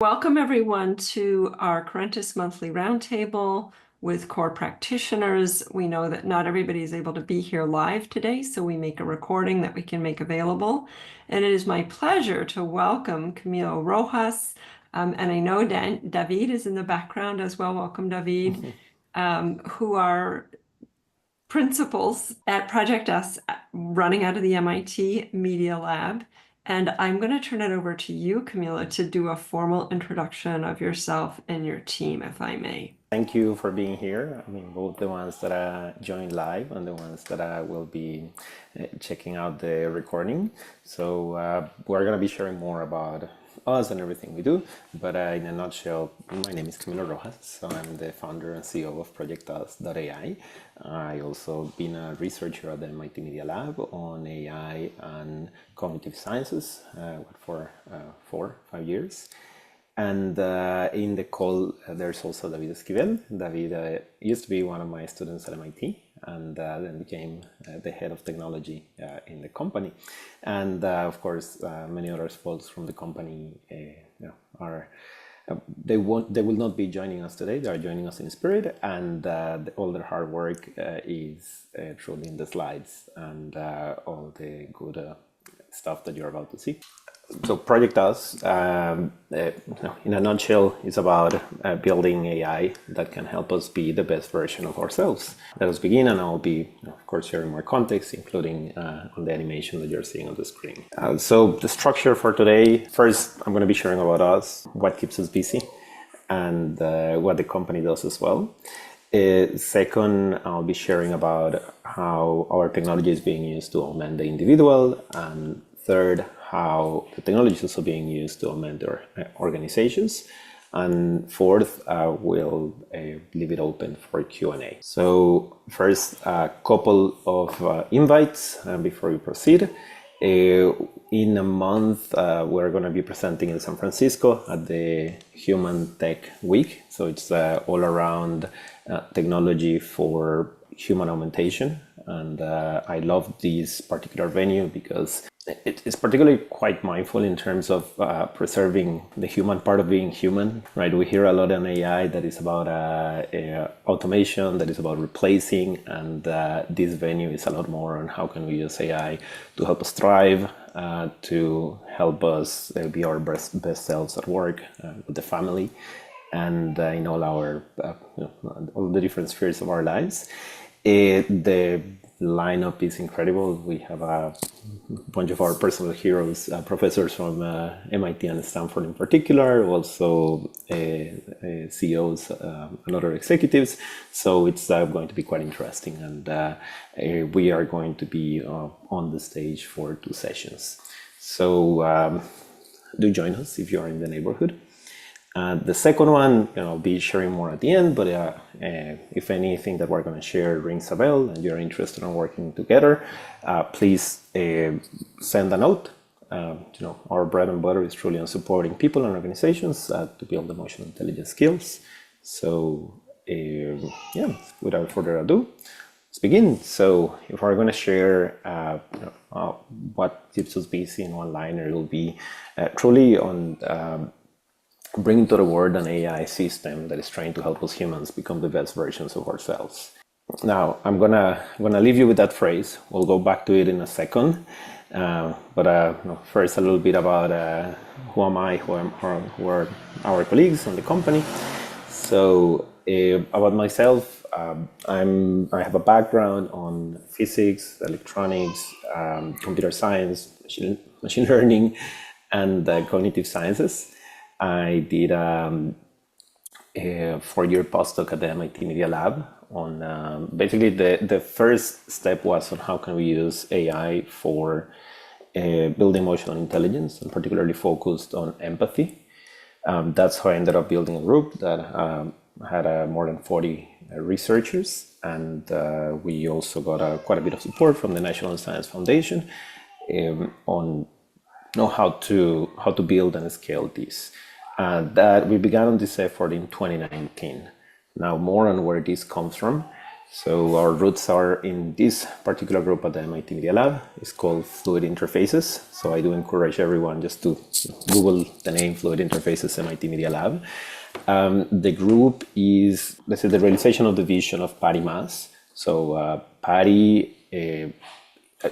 Welcome everyone to our Corentus Monthly Roundtable with core practitioners. We know that not everybody is able to be here live today, so we make a recording that we can make available. And it is my pleasure to welcome Camilo Rojas, and I know David is in the background as well. Welcome, David, who are principals at ProjectUs running out of the MIT Media Lab. And I'm going to turn it over to you, Camilo, to do a formal introduction of yourself and your team, if I may. Thank you for being here. I mean, both the ones that joined live and the ones that will be checking out the recording. So we're going to be sharing more about us and everything we do. But in a nutshell, my name is Camilo Rojas. So I'm the founder and CEO of ProjectUs.ai. I also been a researcher at the MIT Media Lab on AI and cognitive sciences for 4-5 years. And in the call, there's also David Esquivel. David used to be one of my students at MIT and then became the head of technology in the company. And of course, many other folks from the company are they will not be joining us today. They are joining us in spirit, and all their hard work is truly in the slides and all the good stuff that you're about to see. So ProjectUs, in a nutshell, is about building AI that can help us be the best version of ourselves. Let us begin, and I'll be, of course, sharing more context, including on the animation that you're seeing on the screen. So the structure for today, first, I'm going to be sharing about us, what keeps us busy, and what the company does as well. Second, I'll be sharing about how our technology is being used to augment the individual, and third, how the technology is also being used to augment their organizations. And fourth, we'll leave it open for Q&A. So first, a couple of invites before we proceed. In a month, we're going to be presenting in San Francisco at the Human Tech Week. So it's all around technology for human augmentation. And I love this particular venue because it's particularly quite mindful in terms of preserving the human part of being human, right? We hear a lot on AI that is about automation, that is about replacing, and this venue is a lot more on how can we use AI to help us thrive, to help us be our best selves at work, with the family, and in all our all the different spheres of our lives. The lineup is incredible. We have a bunch of our personal heroes, professors from MIT and Stanford in particular, also CEOs and other executives. So it's going to be quite interesting, and we are going to be on the stage for 2 sessions. So do join us if you are in the neighborhood. The second one, I'll be sharing more at the end, but if anything that we're going to share rings a bell and you're interested in working together, please send a note. Our bread and butter is truly on supporting people and organizations to build emotional intelligence skills. So without further ado, let's begin. So if we're going to share what keeps us busy in one liner, it will be truly on bringing to the world an AI system that is trying to help us humans become the best versions of ourselves. Now, I'm gonna leave you with that phrase. We'll go back to it in a second. But first, a little bit about who am I, who are our colleagues and the company. So about myself, I have a background on physics, electronics, computer science, machine learning, and cognitive sciences. I did a 4-year postdoc at the MIT Media Lab on basically the first step was on how can we use AI for building emotional intelligence, and particularly focused on empathy. That's how I ended up building a group that had more than 40 researchers, and we also got quite a bit of support from the National Science Foundation on how to build and scale this. That we began on this effort in 2019. Now, more on where this comes from. So our roots are in this particular group at the MIT Media Lab. It's called Fluid Interfaces. So I do encourage everyone just to Google the name Fluid Interfaces MIT Media Lab. The group is, let's say, the realization of the vision of Patty Maas. So Patty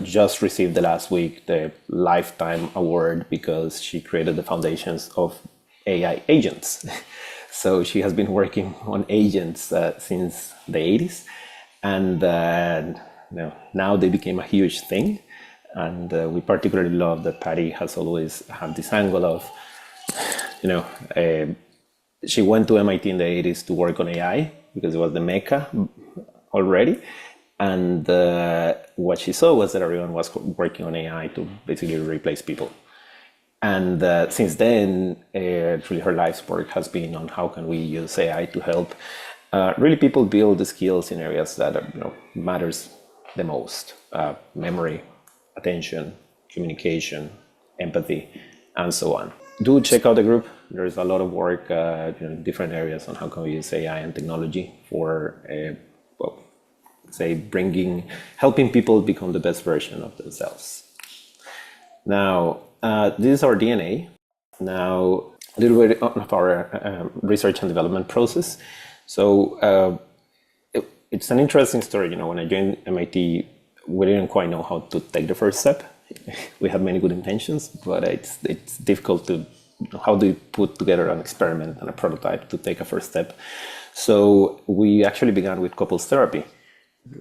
just received the last week the Lifetime Award because she created the foundations of AI agents. So she has been working on agents since the 80s. And now they became a huge thing. And we particularly love that Patty has always had this angle of, she went to MIT in the 80s to work on AI because it was the mecca already. And what she saw was that everyone was working on AI to basically replace people. And since then, really her life's work has been on how can we use AI to help really people build the skills in areas that matters the most: memory, attention, communication, empathy, and so on. Do check out the group. There's a lot of work in different areas on how can we use AI and technology for, helping people become the best version of themselves. Now, this is our DNA. Now, a little bit of our research and development process. So it's an interesting story. When I joined MIT, we didn't quite know how to take the first step. We had many good intentions, but it's difficult to, how do you put together an experiment and a prototype to take a first step? So we actually began with couples therapy,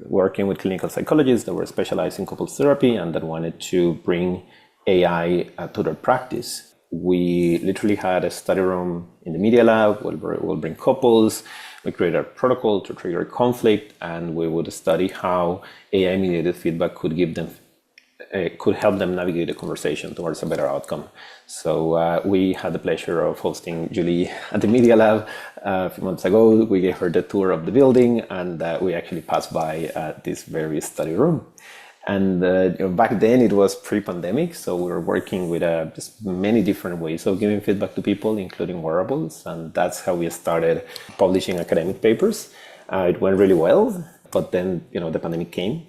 working with clinical psychologists that were specialized in couples therapy and that wanted to bring AI to their practice. We literally had a study room in the media lab. We'll bring couples. We created a protocol to trigger conflict, and we would study how AI-mediated feedback could help them navigate the conversation towards a better outcome. So we had the pleasure of hosting Julie at the Media Lab a few months ago. We gave her the tour of the building, and we actually passed by this very study room. And back then it was pre-pandemic, so we were working with just many different ways of giving feedback to people, including wearables, and that's how we started publishing academic papers. It went really well, but then the pandemic came.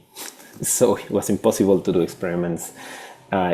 So it was impossible to do experiments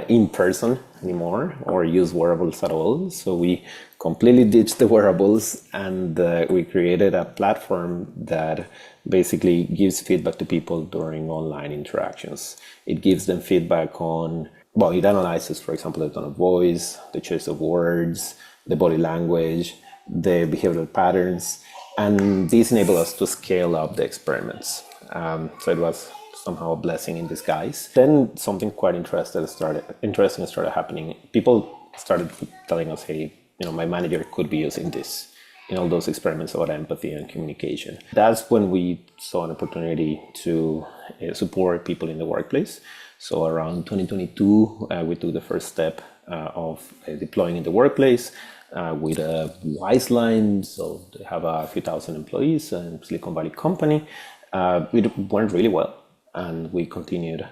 in person anymore or use wearables at all. So we completely ditched the wearables, and we created a platform that basically gives feedback to people during online interactions. It gives them feedback on, it analyzes, for example, the tone of voice, the choice of words, the body language, the behavioral patterns, and this enabled us to scale up the experiments. So it was somehow a blessing in disguise. Then something quite interesting started happening. People started telling us, hey, my manager could be using this in all those experiments about empathy and communication. That's when we saw an opportunity to support people in the workplace. So around 2022, we took the first step of deploying in the workplace with a Wise line. So they have a few thousand employees, a Silicon Valley company. It went really well, and we continued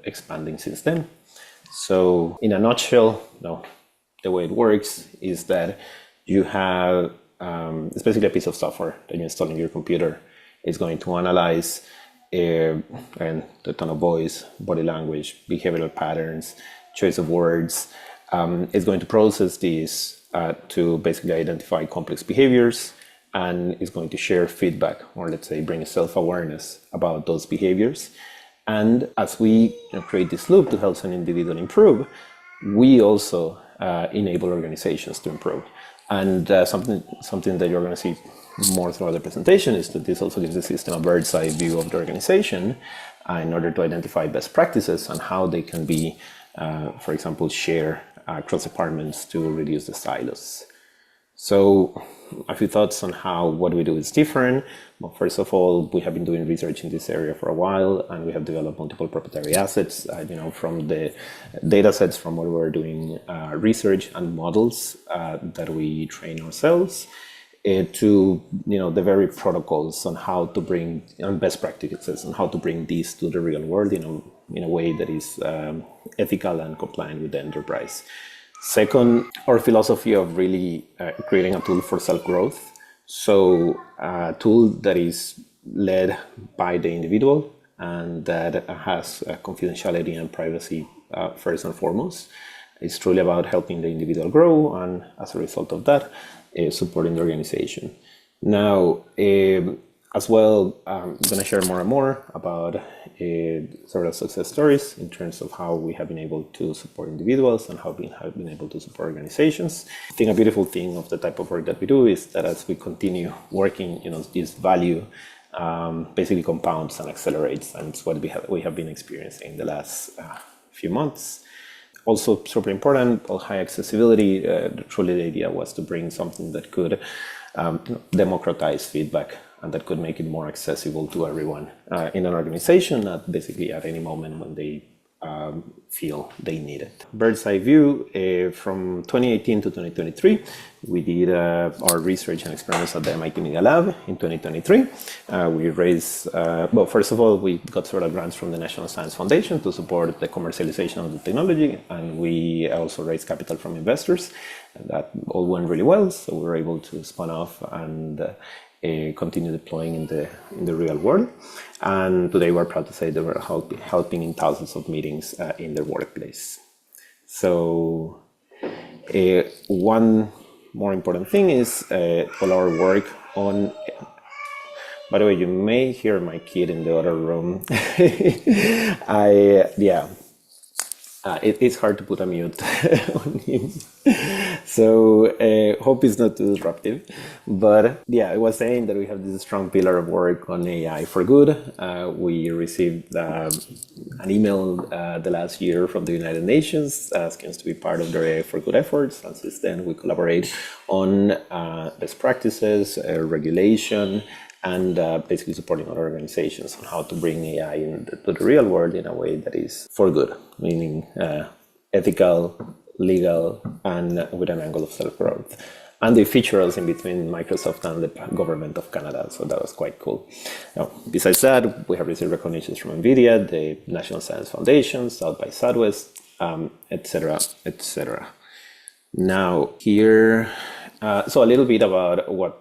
expanding since then. So in a nutshell, the way it works is that you have it's basically a piece of software that you install in your computer. It's going to analyze and the tone of voice, body language, behavioral patterns, choice of words. It's going to process these to basically identify complex behaviors, and it's going to share feedback, or let's say bring self-awareness about those behaviors. And as we create this loop to help an individual improve, we also enable organizations to improve. And something that you're going to see more throughout the presentation is that this also gives the system a bird's eye view of the organization in order to identify best practices and how they can be, for example, share across departments to reduce the silos. So a few thoughts on what we do is different. Well, first of all, we have been doing research in this area for a while, and we have developed multiple proprietary assets, from the data sets from where we're doing research and models that we train ourselves to, the very protocols on how to bring best practices and how to bring these to the real world, in a way that is ethical and compliant with the enterprise. Second, our philosophy of really creating a tool for self-growth. So a tool that is led by the individual, and that has confidentiality and privacy first and foremost. It's truly about helping the individual grow, and as a result of that, supporting the organization. Now, as well, I'm going to share more and more about several success stories in terms of how we have been able to support individuals and how we have been able to support organizations. I think a beautiful thing of the type of work that we do is that as we continue working, this value basically compounds and accelerates, and it's what we have been experiencing the last few months. Also super important, high accessibility. Truly the idea was to bring something that could democratize feedback and that could make it more accessible to everyone in an organization basically at any moment when they feel they need it. Bird's eye view, from 2018 to 2023, we did our research and experiments at the MIT Media Lab in 2023. We raised, well, first of all, we got several grants from the National Science Foundation to support the commercialization of the technology, and we also raised capital from investors. And that all went really well, so we were able to spun off and continue deploying in the real world. And today we're proud to say that we're helping in thousands of meetings in their workplace. So one more important thing is all our work on, by the way, you may hear my kid in the other room. It's hard to put a mute on him. So hope it's not too disruptive. But yeah, I was saying that we have this strong pillar of work on AI for good. We received an email the last year from the United Nations asking us to be part of their AI for good efforts. And since then, we collaborate on best practices, regulation, and basically supporting other organizations on how to bring AI into the real world in a way that is for good, meaning ethical, legal, and with an angle of self-growth. And they feature us in between Microsoft and the government of Canada, so that was quite cool. Now, besides that, we have received recognitions from NVIDIA, the National Science Foundation, South by Southwest, etc., etc. Now, here, so a little bit about what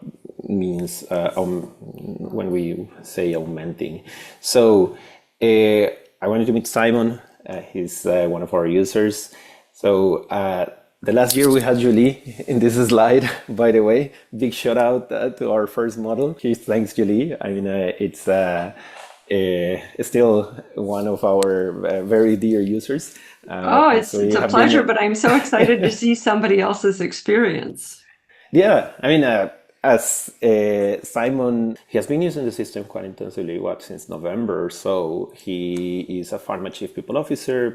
means when we say augmenting. So I wanted to meet Simon. He's one of our users. So the last year we had Julie in this slide, by the way. Big shout out to our first model. Thanks, Julie. I mean, it's still one of our very dear users. It's a pleasure, but I'm so excited to see somebody else's experience. Yeah, I mean, as Simon, he has been using the system quite intensively, since November. So he is a pharma chief people officer.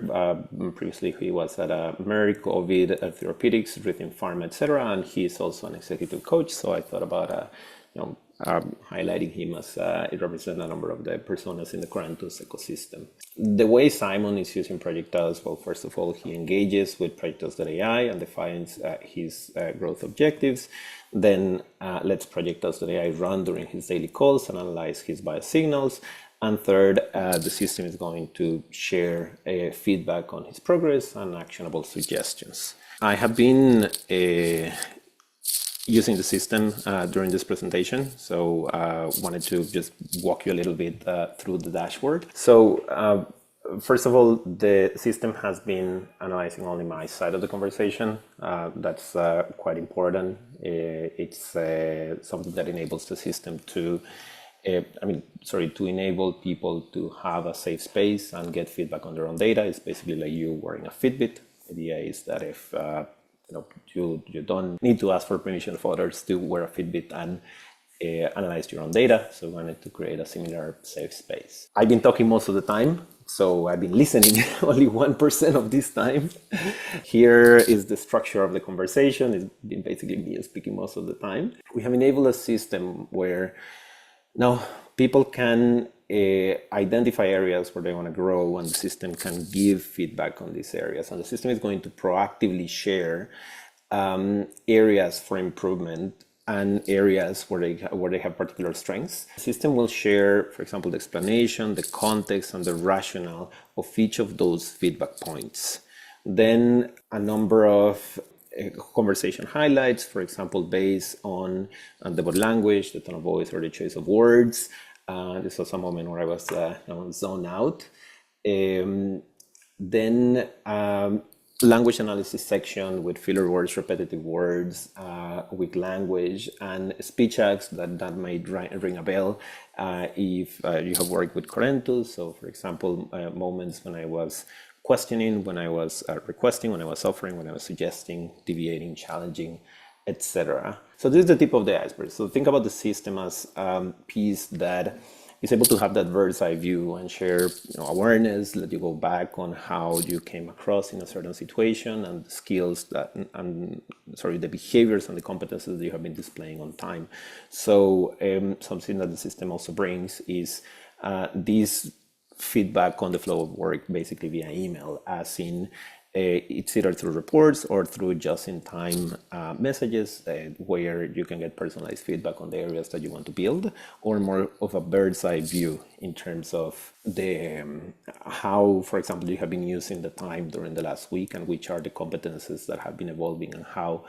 Previously, he was at Merck, COVID, Therapeutics, Rhythm Pharma, etc. And he's also an executive coach. So I thought about, highlighting him as it represents a number of the personas in the Corentus ecosystem. The way Simon is using ProjectUs, well, first of all, he engages with ProjectUs.ai and defines his growth objectives. Then lets ProjectUs.ai run during his daily calls and analyze his bias signals. And third, the system is going to share feedback on his progress and actionable suggestions. I have been using the system during this presentation, so wanted to just walk you a little bit through the dashboard. So first of all, the system has been analyzing only my side of the conversation. That's quite important. It's something that enables the system to to enable people to have a safe space and get feedback on their own data. It's basically like you wearing a Fitbit. The idea is that if you don't need to ask for permission of others to wear a Fitbit and analyze your own data. So we wanted to create a similar safe space. I've been talking most of the time, so I've been listening only 1% of this time. Here is the structure of the conversation. It's been basically me speaking most of the time. We have enabled a system where now people can identify areas where they want to grow, and the system can give feedback on these areas. And the system is going to proactively share areas for improvement and areas where they have particular strengths. The system will share, for example, the explanation, the context, and the rationale of each of those feedback points. Then a number of conversation highlights, for example, based on the body language, the tone of voice, or the choice of words. This was a moment where I was zoned out. Then language analysis section with filler words, repetitive words, weak language, and speech acts that might ring a bell if you have worked with Corentus. So for example, moments when I was questioning, when I was requesting, when I was offering, when I was suggesting, deviating, challenging, etc. So this is the tip of the iceberg. So think about the system as a piece that is able to have that bird's eye view and share awareness, let you go back on how you came across in a certain situation and the skills that, the behaviors and the competences that you have been displaying on time. So something that the system also brings is this feedback on the flow of work, basically via email, as in it's either through reports or through just-in-time messages where you can get personalized feedback on the areas that you want to build, or more of a bird's eye view in terms of the how, for example, you have been using the time during the last week and which are the competences that have been evolving and how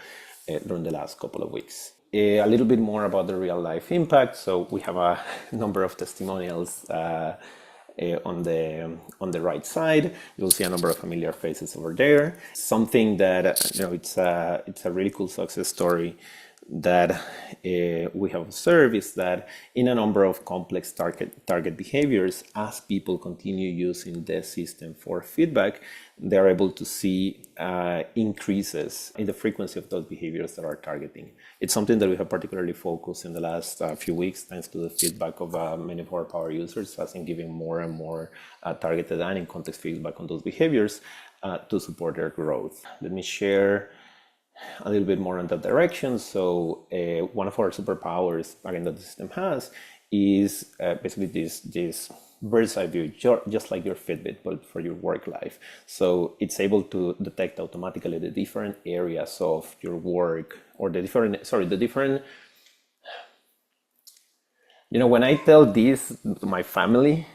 during the last couple of weeks. A little bit more about the real-life impact. So we have a number of testimonials on the right side. You'll see a number of familiar faces over there. Something that it's a really cool success story that we have observed is that in a number of complex target behaviors, as people continue using the system for feedback, they're able to see increases in the frequency of those behaviors that are targeting. It's something that we have particularly focused in the last few weeks, thanks to the feedback of many of our power users, as in giving more and more targeted and in context feedback on those behaviors to support their growth. Let me share a little bit more in that direction. So one of our superpowers, again, that the system has is basically this bird's eye view, just like your Fitbit, but for your work life. So it's able to detect automatically the different areas of your work, or the different, when I tell this to my family,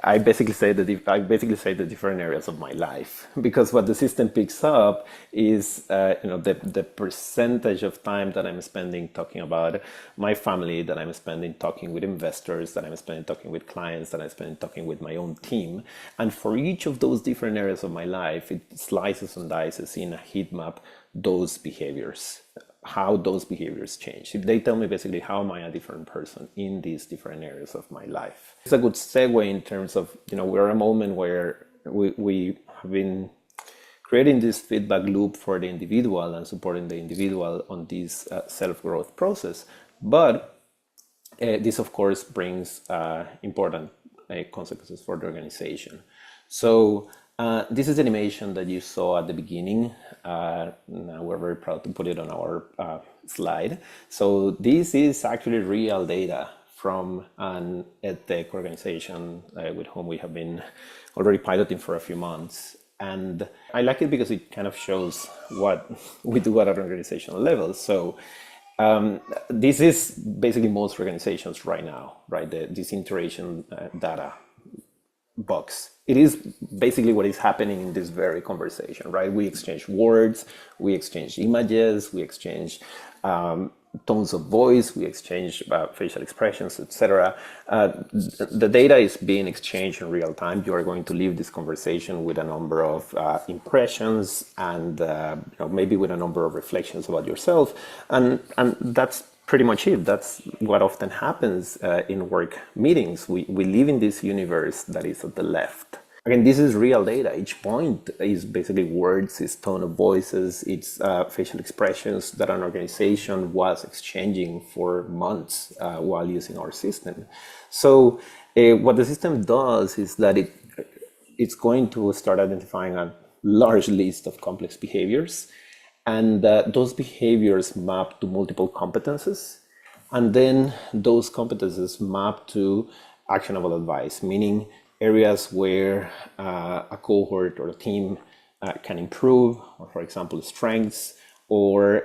I basically say the different areas of my life, because what the system picks up is the percentage of time that I'm spending talking about my family, that I'm spending talking with investors, that I'm spending talking with clients, that I'm spending talking with my own team. And for each of those different areas of my life, it slices and dices in a heat map those behaviors, how those behaviors change. They tell me basically how am I a different person in these different areas of my life. It's a good segue in terms of, we're at a moment where we have been creating this feedback loop for the individual and supporting the individual on this self-growth process. But this, of course, brings important consequences for the organization. So this is the animation that you saw at the beginning. Now we're very proud to put it on our slide. So this is actually real data from an EdTech organization with whom we have been already piloting for a few months. And I like it because it kind of shows what we do at an organizational level. So this is basically most organizations right now, right? This iteration data box. It is basically what is happening in this very conversation, right? We exchange words, we exchange images, we exchange tones of voice, we exchange facial expressions, etc. The data is being exchanged in real time. You are going to leave this conversation with a number of impressions and maybe with a number of reflections about yourself, and that's pretty much it. That's what often happens in work meetings. We live in this universe that is at the left. Again, this is real data. Each point is basically words, it's tone of voices, it's facial expressions that an organization was exchanging for months while using our system. So what the system does is that it's going to start identifying a large list of complex behaviors, and those behaviors map to multiple competences, and then those competences map to actionable advice, meaning areas where a cohort or a team can improve, or for example, strengths, or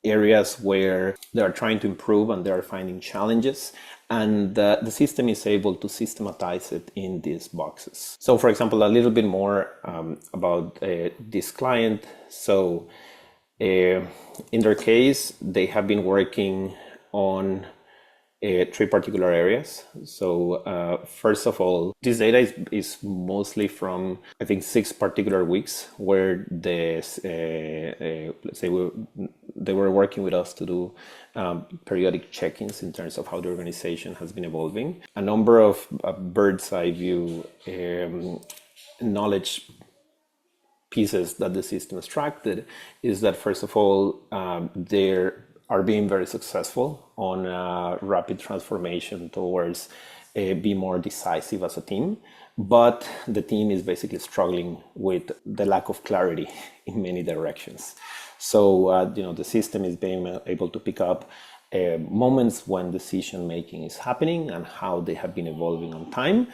areas where they are trying to improve and they are finding challenges, and the system is able to systematize it in these boxes. So for example, a little bit more about this client. So in their case, they have been working on three particular areas. So first of all, this data is mostly from, I think, 6 particular weeks where let's say they were working with us to do periodic check-ins in terms of how the organization has been evolving. A number of bird's eye view knowledge pieces that the system extracted is that, first of all, they are being very successful on rapid transformation towards be more decisive as a team, but the team is basically struggling with the lack of clarity in many directions. So the system is being able to pick up moments when decision making is happening and how they have been evolving on time,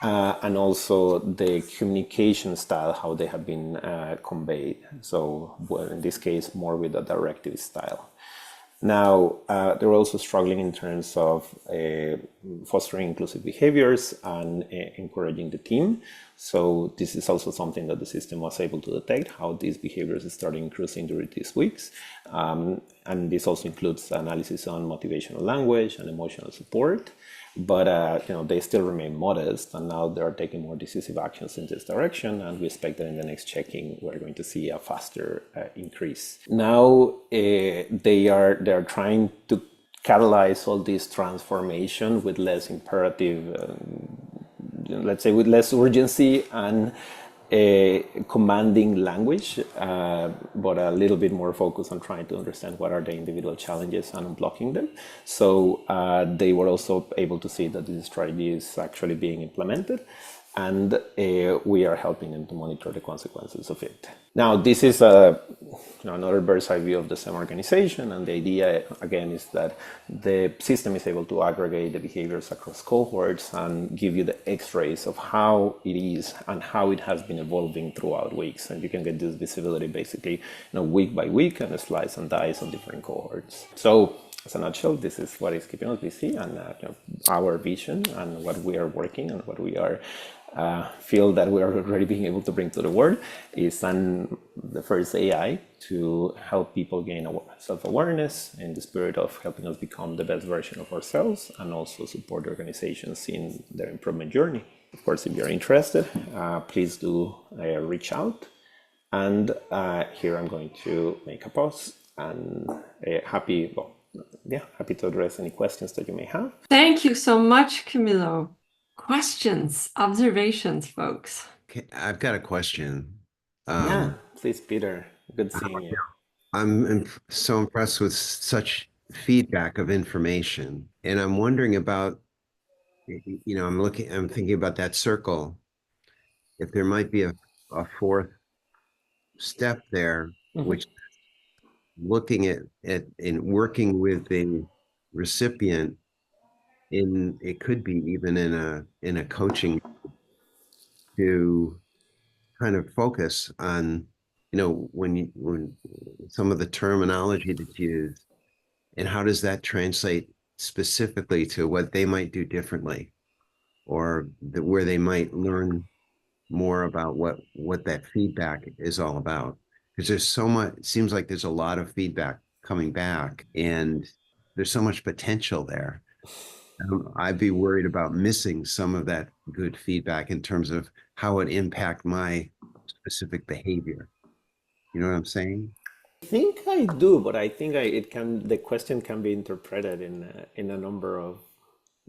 and also the communication style, how they have been conveyed. So in this case, more with a directive style. Now, they're also struggling in terms of fostering inclusive behaviors and encouraging the team. So this is also something that the system was able to detect, how these behaviors started increasing during these weeks. And this also includes analysis on motivational language and emotional support. But they still remain modest, and now they are taking more decisive actions in this direction, and we expect that in the next checking we're going to see a faster increase. Now they are trying to catalyze all this transformation with less imperative, let's say with less urgency and commanding language, but a little bit more focus on trying to understand what are the individual challenges and unblocking them. So they were also able to see that this strategy is actually being implemented, and we are helping them to monitor the consequences of it. Now, this is another bird's eye view of the same organization, and the idea, again, is that the system is able to aggregate the behaviors across cohorts and give you the x-rays of how it is and how it has been evolving throughout weeks. And you can get this visibility basically week by week and slice and dice on different cohorts. So, as a nutshell, this is what is keeping us busy, and our vision and what we are working and what we are feel that we are already being able to bring to the world is the first AI to help people gain self-awareness in the spirit of helping us become the best version of ourselves, and also support organizations in their improvement journey. Of course, if you're interested, please do reach out. And here I'm going to make a pause, and happy to address any questions that you may have. Thank you so much, Camilo. Questions, observations, folks? Okay, I've got a question. Yeah, please, Peter. Good seeing you. I'm so impressed with such feedback of information, and I'm wondering about, I'm thinking about that circle. If there might be a fourth step there, which looking at and working with the recipient it could be even in a coaching to kind of focus on, when some of the terminology that's used, and how does that translate specifically to what they might do differently, or where they might learn more about what that feedback is all about. Because there's so much, it seems like there's a lot of feedback coming back, and there's so much potential there. I'd be worried about missing some of that good feedback in terms of how it impact my specific behavior. You know what I'm saying? I think I do, but I think the question can be interpreted in a number of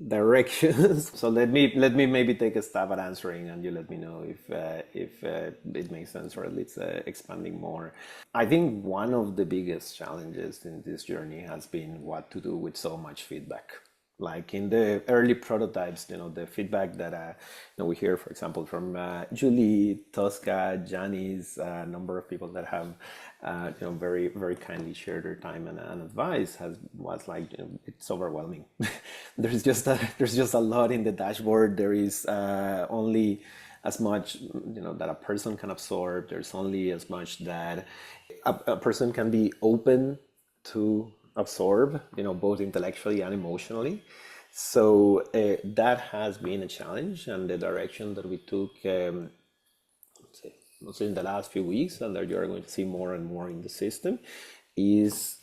directions. So let me maybe take a stab at answering, and you let me know if it makes sense, or at least expanding more. I think one of the biggest challenges in this journey has been what to do with so much feedback. Like in the early prototypes, the feedback that we hear, for example, from Julie, Tosca, Janice, a number of people that have very, very kindly shared their time and advice was like, it's overwhelming. there's just a lot in the dashboard. There is only as much that a person can absorb. There's only as much that a person can be open to absorb, both intellectually and emotionally. So that has been a challenge, and the direction that we took, mostly in the last few weeks, and that you are going to see more and more in the system, is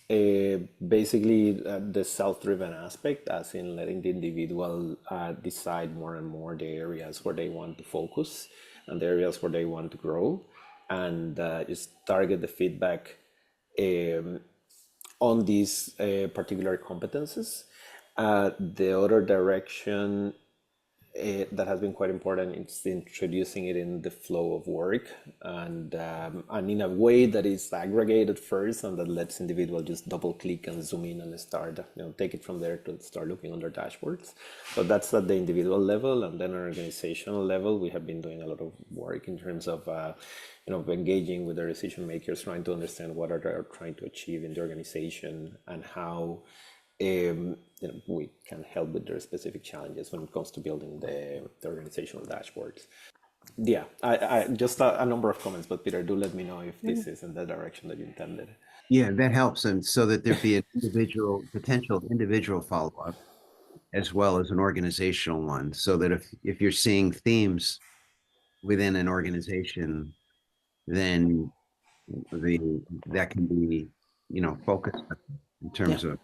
basically the self-driven aspect, as in letting the individual decide more and more the areas where they want to focus and the areas where they want to grow, and just target the feedback um, on these particular competences. The other direction that has been quite important is introducing it in the flow of work, and in a way that is aggregated first and that lets individual just double click and zoom in and start, take it from there to start looking on their dashboards. So that's at the individual level, and then on organizational level, we have been doing a lot of work in terms of engaging with the decision makers, trying to understand what are they trying to achieve in the organization and how we can help with their specific challenges when it comes to building the organizational dashboards. Yeah, I just a number of comments, but Peter, do let me know if this is in the direction that you intended. Yeah, that helps. And so that there be an potential individual follow-up as well as an organizational one. So that if you're seeing themes within an organization, then that can be, focused in terms of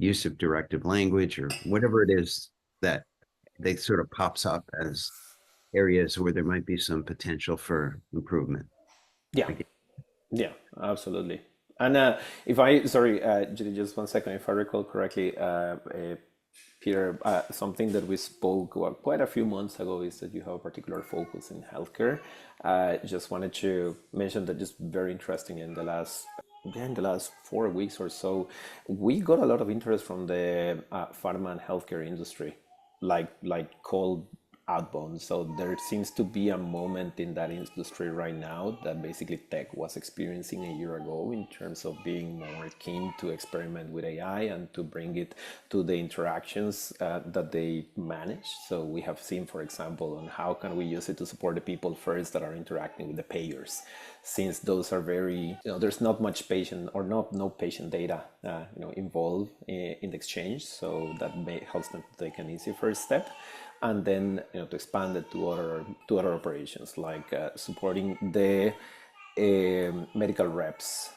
use of directive language or whatever it is that they sort of pops up as areas where there might be some potential for improvement. Yeah, yeah, absolutely. And sorry, Judy, just 1 second, if I recall correctly, Peter, something that we spoke about quite a few months ago is that you have a particular focus in healthcare. Just wanted to mention that just very interesting in the last 4 weeks or so, we got a lot of interest from the pharma and healthcare industry, like cold outbound. So there seems to be a moment in that industry right now that basically tech was experiencing a year ago in terms of being more keen to experiment with AI and to bring it to the interactions that they manage. So we have seen, for example, on how can we use it to support the people first that are interacting with the payers, since those are very, there's not much patient or no patient data, involved in the exchange. So that helps them to take an easy first step, and then to expand it to other operations, like supporting the medical reps.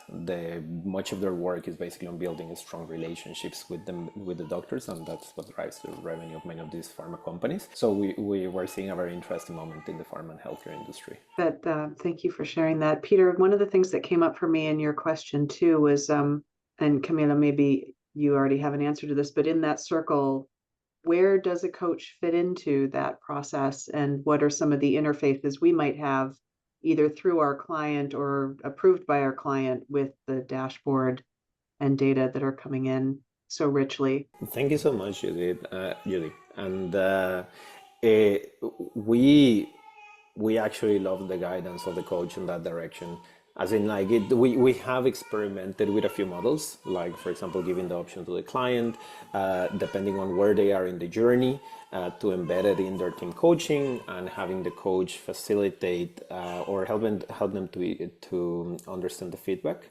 Much of their work is basically on building strong relationships with the doctors, and that's what drives the revenue of many of these pharma companies. So we were seeing a very interesting moment in the pharma and healthcare industry. Thank you for sharing that, Peter. One of the things that came up for me in your question too was, and Camilo, maybe you already have an answer to this, but in that circle, where does a coach fit into that process, and what are some of the interfaces we might have either through our client or approved by our client with the dashboard and data that are coming in so richly? Thank you so much, Judy. And we actually love the guidance of the coach in that direction. As in, we have experimented with a few models, like, for example, giving the option to the client, depending on where they are in the journey, to embed it in their team coaching, and having the coach facilitate or help them to understand the feedback.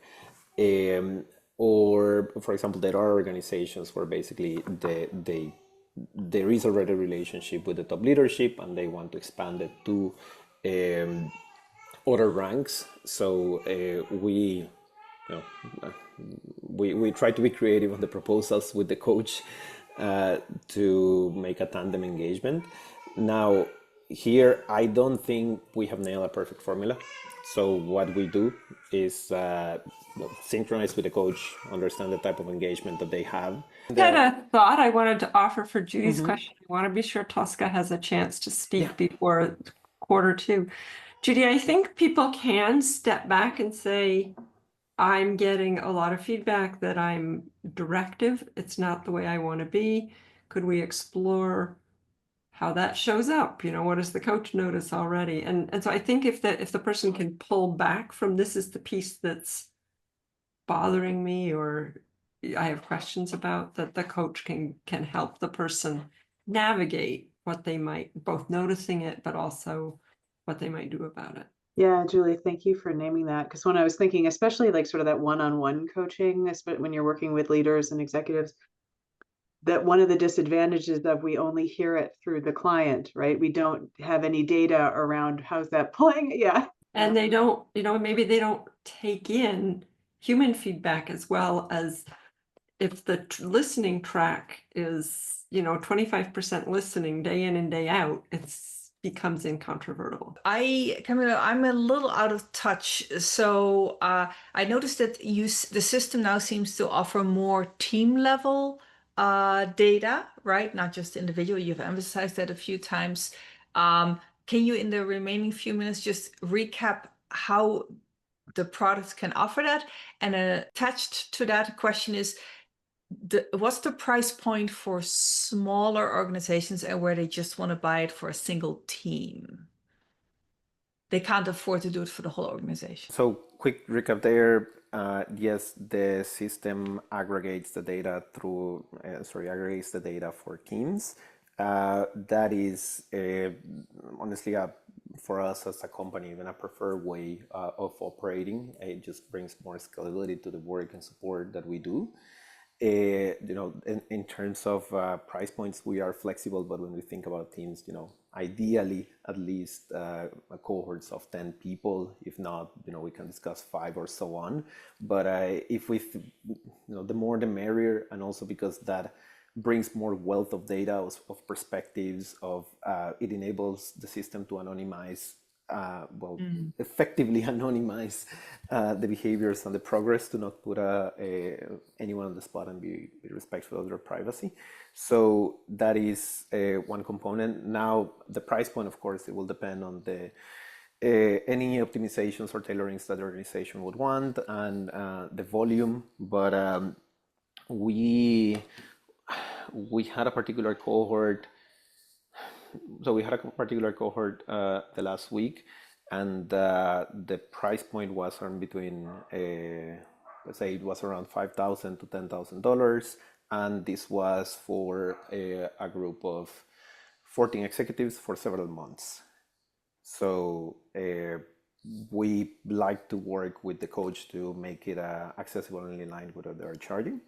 Or, for example, there are organizations where basically there is already a relationship with the top leadership, and they want to expand it to other ranks. So we try to be creative on the proposals with the coach to make a tandem engagement. Now, here, I don't think we have nailed a perfect formula. So what we do is synchronize with the coach, understand the type of engagement that they have. I had a thought I wanted to offer for Judy's question. I want to be sure Tosca has a chance to speak before Q2. Judy, I think people can step back and say, I'm getting a lot of feedback that I'm directive. It's not the way I want to be. Could we explore how that shows up? What does the coach notice already? And so I think if the person can pull back from, this is the piece that's bothering me or I have questions about, that the coach can help the person navigate what they might, both noticing it, but also what they might do about it. Yeah, Julie, thank you for naming that. Because when I was thinking, especially like sort of that one-on-one coaching, especially when you're working with leaders and executives, that one of the disadvantages of we only hear it through the client, right? We don't have any data around how's that pulling. Yeah. And they don't, maybe they don't take in human feedback, as well as if the listening track is, 25% listening day in and day out, becomes incontrovertible. Camilo, I'm a little out of touch. So I noticed that the system now seems to offer more team level data, right? Not just individual. You've emphasized that a few times. Can you, in the remaining few minutes, just recap how the products can offer that? And attached to that question is, what's the price point for smaller organizations and where they just want to buy it for a single team? They can't afford to do it for the whole organization. So quick recap there. Yes, the system aggregates the data aggregates the data for teams. That is honestly for us as a company, even a preferred way of operating. It just brings more scalability to the work and support that we do. In terms of price points, we are flexible, but when we think about teams, ideally at least cohorts of 10 people. If not, we can discuss 5 or so on. But if we, the more the merrier, and also because that brings more wealth of data, of perspectives, it enables the system to anonymize, effectively anonymize the behaviors and the progress, to not put anyone on the spot and be respectful of their privacy. So that is one component. Now, the price point, of course, it will depend on any optimizations or tailorings that the organization would want, and the volume. But we had a particular cohort. So we had a particular cohort the last week, and the price point was between, let's say it was around $5,000 to $10,000, and this was for a group of 14 executives for several months. So we like to work with the coach to make it accessible and in line with what they're charging.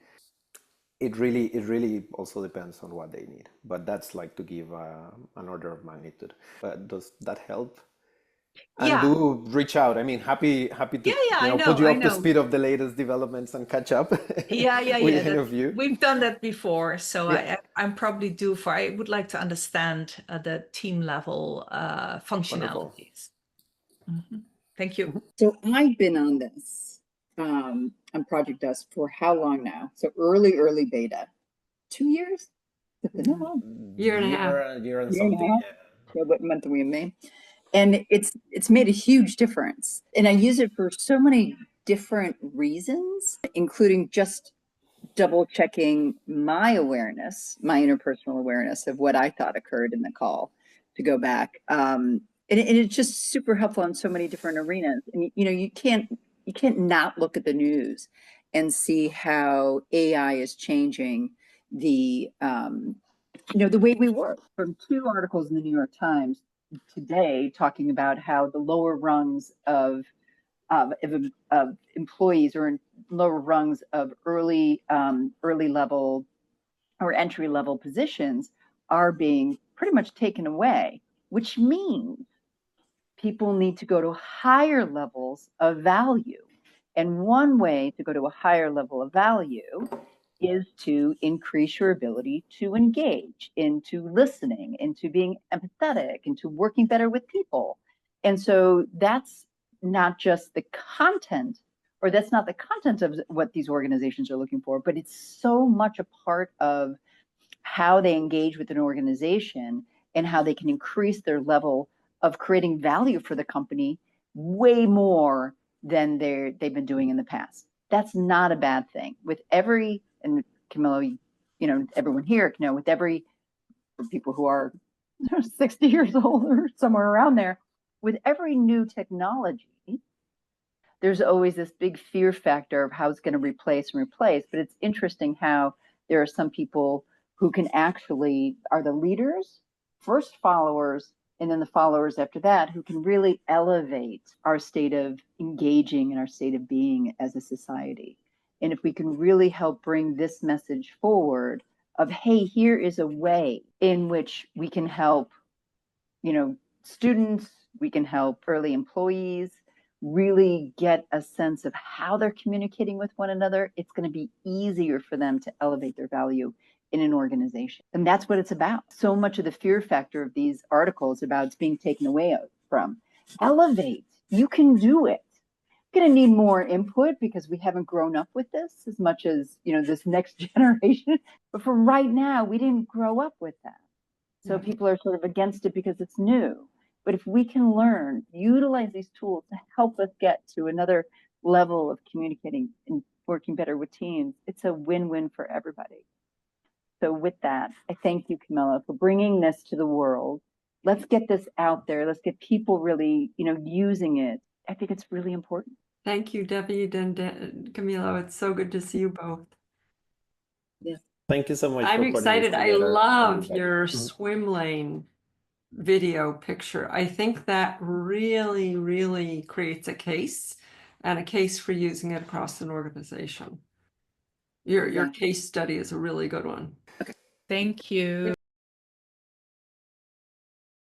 It really also depends on what they need, but that's like to give an order of magnitude. But does that help? And do reach out. I mean, happy to put you up to speed of the latest developments and catch up. with any of you. We've done that before, so I'm probably due for. I would like to understand the team level functionalities. Thank you. So I've been on this on ProjectUs for how long now? So early beta, 2 years? Year and a half. Year and something. Yeah, what month are we in, May? And it's made a huge difference. And I use it for so many different reasons, including just double checking my awareness, my interpersonal awareness of what I thought occurred in the call, to go back. And it's just super helpful in so many different arenas. And you can't not look at the news and see how AI is changing the the way we work. From 2 articles in the New York Times today talking about how the lower rungs of employees, or in lower rungs of early level or entry level positions, are being pretty much taken away, which means people need to go to higher levels of value. And one way to go to a higher level of value is to increase your ability to engage, into listening, into being empathetic, into working better with people. And so that's not just the content, or that's not the content of what these organizations are looking for, but it's so much a part of how they engage with an organization and how they can increase their level of creating value for the company way more than they've been doing in the past. That's not a bad thing. With every, and Camilo, everyone here can know, with every, for people who are 60 years old or somewhere around there, with every new technology, there's always this big fear factor of how it's going to replace. But it's interesting how there are some people who can actually are the leaders, first followers, and then the followers after that, who can really elevate our state of engaging and our state of being as a society. And if we can really help bring this message forward of, hey, here is a way in which we can help, students, we can help early employees, really get a sense of how they're communicating with one another, it's going to be easier for them to elevate their value in an organization. And that's what it's about. So much of the fear factor of these articles about it's being taken away from. Elevate. You can do it. Going to need more input because we haven't grown up with this as much as, you know, this next generation. But for right now, we didn't grow up with that. So people are sort of against it because it's new. But if we can learn, utilize these tools to help us get to another level of communicating and working better with teams, it's a win-win for everybody. So with that, I thank you, Camilo, for bringing this to the world. Let's get this out there. Let's get people really, you know, using it. I think it's really important. Thank you, David and Camilo. It's so good to see you both. Yes. Thank you so much. I'm for putting this excited. I together, love everybody. your swim lane video picture. I think that really, really creates a case and a case for using it across an organization. Your case study is a really good one. Thank you.